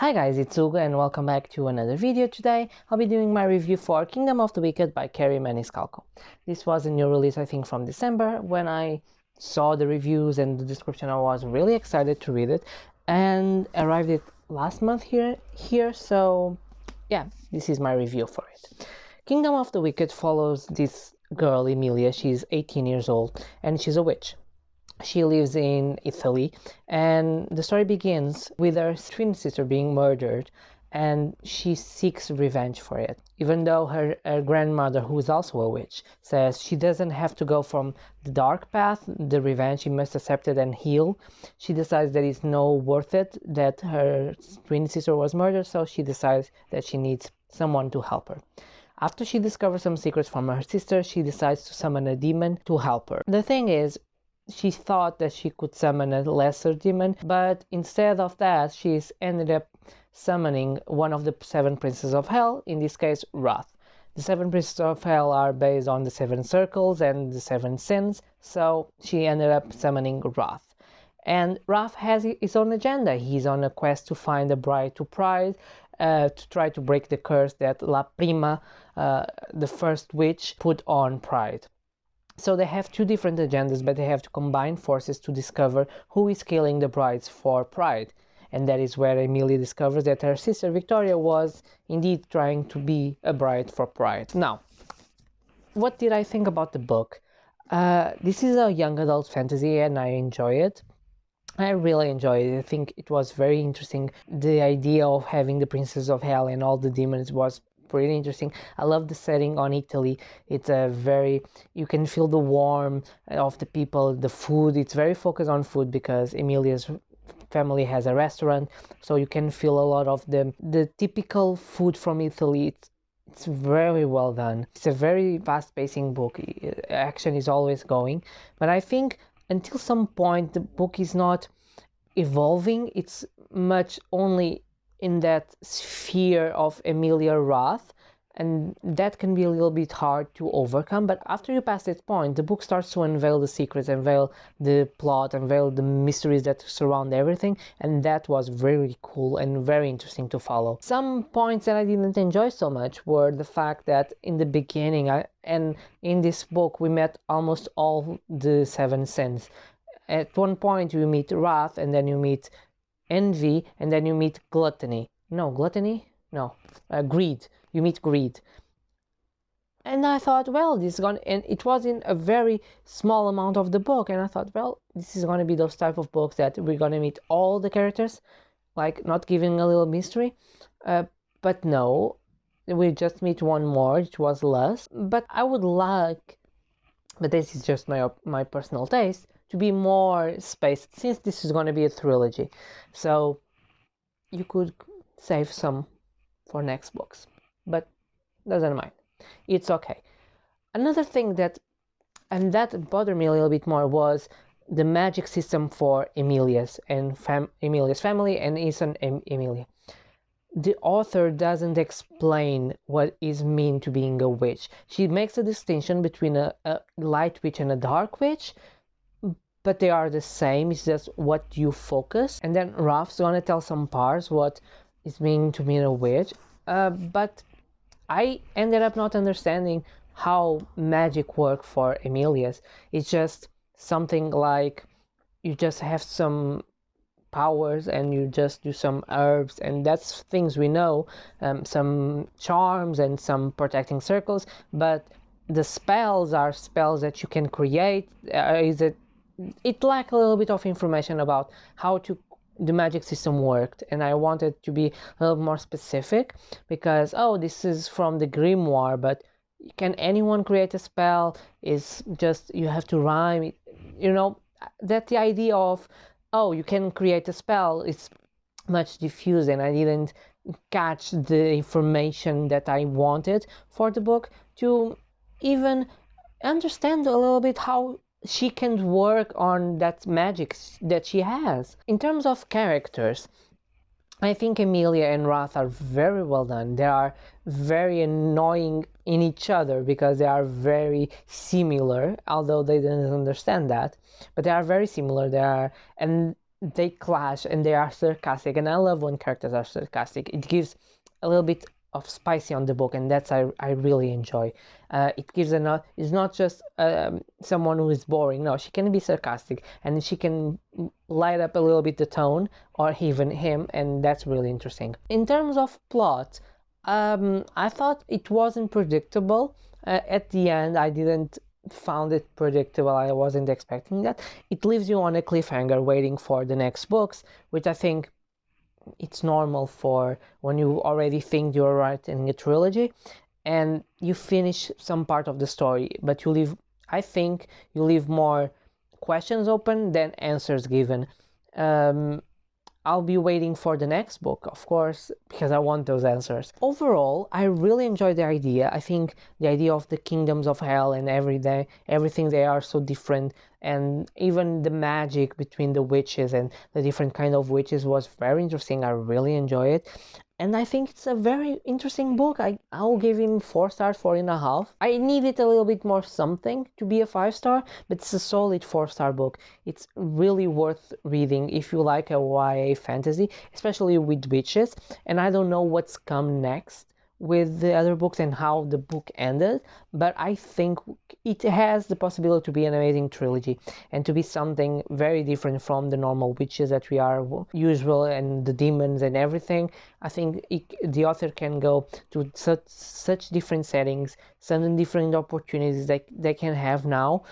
Hi guys, it's Ugo and welcome back to another video. Today I'll be doing my review for Kingdom of the Wicked by Kerri Maniscalco. This was a new release, I think, from December. When I saw the reviews and the description, I was really excited to read it, and arrived it last month here. So yeah, this is my review for it. Kingdom of the Wicked follows this girl, Emilia. She's 18 years old and she's a witch. She lives in Italy, and the story begins with her twin sister being murdered, and she seeks revenge for it. Even though her grandmother, who is also a witch, says she doesn't have to go from the dark path, the revenge, she must accept it and heal, she decides that it's no worth it, that her twin sister was murdered, so she decides that she needs someone to help her. After she discovers some secrets from her sister, she decides to summon a demon to help her. The thing is, she thought that she could summon a lesser demon, but instead of that, she's ended up summoning one of the 7 princes of hell, in this case, Wrath. The 7 princes of hell are based on the 7 circles and the 7 sins, so she ended up summoning Wrath. And Wrath has his own agenda. He's on a quest to find a bride to Pride, to try to break the curse that La Prima, the first witch, put on Pride. So they have 2 different agendas, but they have to combine forces to discover who is killing the brides for Pride. And that is where Emilia discovers that her sister Victoria was indeed trying to be a bride for Pride. Now, what did I think about the book? This is a young adult fantasy and I enjoy it. I really enjoyed it. I think it was very interesting. The idea of having the Princess of Hell and all the demons was pretty interesting. I love the setting on Italy. It's you can feel the warmth of the people, the food. It's very focused on food because Emilia's family has a restaurant, so you can feel a lot of the typical food from Italy. It's very well done. It's a very fast-pacing book. Action is always going, but I think until some point the book is not evolving. It's much only in that sphere of Emilia Wrath, and that can be a little bit hard to overcome. But after you pass that point, the book starts to unveil the secrets, unveil the plot, unveil the mysteries that surround everything, and that was very cool and very interesting to follow. Some points that I didn't enjoy so much were the fact that in the beginning, and in this book, we met almost all the 7 sins. At one point you meet Wrath, and then you meet envy, and then you meet gluttony. Greed. You meet greed. And I thought, well, this is going to, and it was in a very small amount of the book, and I thought, well, this is going to be those type of books that we're going to meet all the characters, like not giving a little mystery. But no, we just meet one more, which was Lust. But I would like, but this is just my personal taste, to be more spaced, since this is going to be a trilogy. So you could save some for next books, but doesn't mind. It's okay. Another thing that bothered me a little bit more was the magic system for Emilia's family and his son Emilia. The author doesn't explain what is mean to being a witch. She makes a distinction between a light witch and a dark witch, but they are the same. It's just what you focus. And then Ralph's gonna tell some parts what is mean to be a witch. But I ended up not understanding how magic works for Emilia's. It's just something like you just have some powers and you just do some herbs, and that's things we know, some charms and some protecting circles, but the spells are spells that you can create. It lacked a little bit of information about how the magic system worked, and I wanted to be a little more specific, because this is from the grimoire, but can anyone create a spell? Is just you have to rhyme, that the idea of you can create a spell is much diffused, and I didn't catch the information that I wanted for the book to even understand a little bit how she can work on that magic that she has. In terms of characters, I think Emilia and Wrath are very well done. They are very annoying in each other because they are very similar, although they didn't understand that. But they are very similar. And they clash and they are sarcastic, and I love when characters are sarcastic. It gives a little bit of spicy on the book, and that's I really enjoy. It gives it's not just someone who is boring. No, she can be sarcastic, and she can light up a little bit the tone, or even him, and that's really interesting. In terms of plot, I thought it wasn't predictable. At the end, I didn't found it predictable. I wasn't expecting that. It leaves you on a cliffhanger waiting for the next books, which I think it's normal for when you already think you're writing a trilogy and you finish some part of the story, but I think you leave more questions open than answers given. I'll be waiting for the next book, of course, because I want those answers. Overall, I really enjoy the idea. I think the idea of the kingdoms of hell and everything they are so different, and even the magic between the witches and the different kind of witches was very interesting. I really enjoy it. And I think it's a very interesting book. I'll give him 4 stars, 4.5. I needed a little bit more something to be a 5-star, but it's a solid 4-star book. It's really worth reading if you like a YA fantasy, especially with witches. And I don't know what's come next with the other books and how the book ended, but I think it has the possibility to be an amazing trilogy and to be something very different from the normal witches that we are usual, and the demons and everything. I think the author can go to such different settings, some different opportunities that they can have now.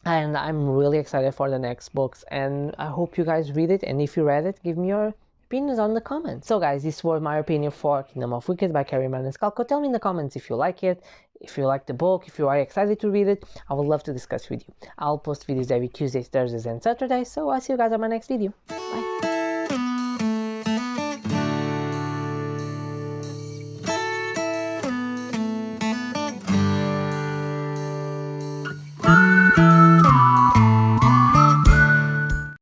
And I'm really excited for the next books, and I hope you guys read it. And if you read it, give me your opinions on the comments. So guys, this was my opinion for Kingdom of Wicked by Kerri Maniscalco. Tell me in the comments if you like it, if you like the book, if you are excited to read it. I would love to discuss with you. I'll post videos every Tuesdays, Thursdays and Saturdays, so I'll see you guys on my next video. Bye.